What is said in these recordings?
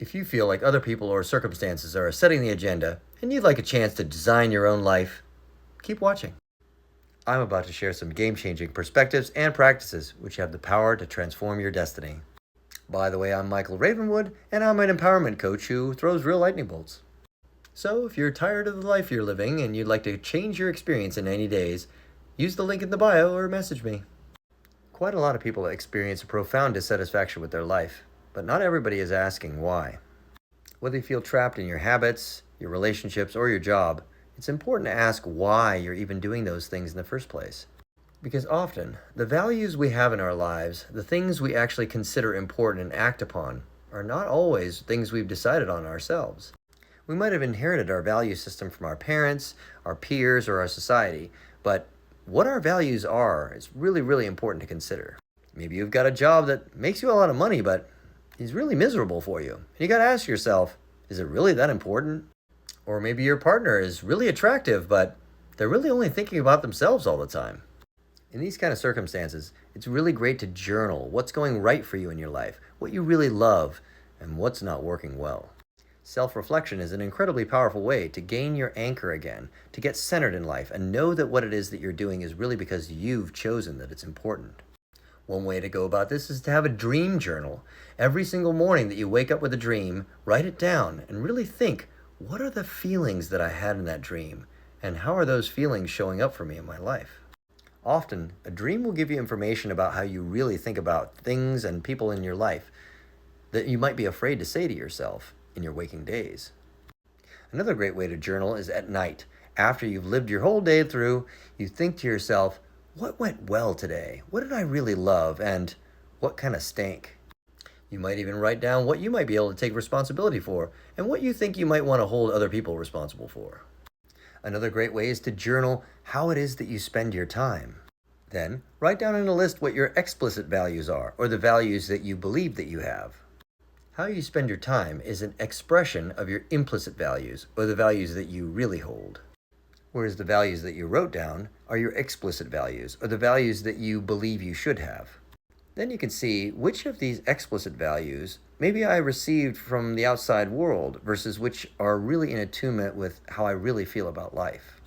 If you feel like other people or circumstances are setting the agenda and you'd like a chance to design your own life, keep watching. I'm about to share some game-changing perspectives and practices which have the power to transform your destiny. By the way, I'm Michael Ravenwood, and I'm an empowerment coach who throws real lightning bolts. So if you're tired of the life you're living and you'd like to change your experience in 90 days, use the link in the bio or message me. Quite a lot of people experience a profound dissatisfaction with their life, but not everybody is asking why. Whether you feel trapped in your habits, your relationships, or your job, it's important to ask why you're even doing those things in the first place. Because often, the values we have in our lives, the things we actually consider important and act upon, are not always things we've decided on ourselves. We might have inherited our value system from our parents, our peers, or our society, but what our values are is really, really important to consider. Maybe you've got a job that makes you a lot of money, but is really miserable for you. And you got to ask yourself, is it really that important? Or maybe your partner is really attractive, but they're really only thinking about themselves all the time. In these kind of circumstances, it's really great to journal what's going right for you in your life, what you really love, and what's not working well. Self-reflection is an incredibly powerful way to gain your anchor again, to get centered in life, and know that what it is that you're doing is really because you've chosen that it's important. One way to go about this is to have a dream journal. Every single morning that you wake up with a dream, write it down and really think, what are the feelings that I had in that dream? And how are those feelings showing up for me in my life? Often, a dream will give you information about how you really think about things and people in your life that you might be afraid to say to yourself in your waking days. Another great way to journal is at night. After you've lived your whole day through, you think to yourself, what went well today? What did I really love? And what kind of stank? You might even write down what you might be able to take responsibility for and what you think you might want to hold other people responsible for. Another great way is to journal how it is that you spend your time. Then, write down in a list what your explicit values are, or the values that you believe that you have. How you spend your time is an expression of your implicit values, or the values that you really hold. Whereas the values that you wrote down are your explicit values, or the values that you believe you should have. Then you can see which of these explicit values maybe I received from the outside world versus which are really in attunement with how I really feel about life.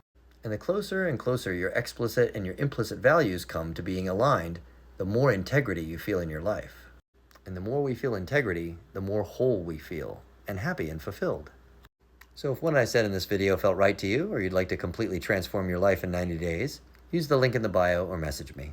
And the closer and closer your explicit and your implicit values come to being aligned, the more integrity you feel in your life. And the more we feel integrity, the more whole we feel, and happy and fulfilled. So if what I said in this video felt right to you, or you'd like to completely transform your life in 90 days, use the link in the bio or message me.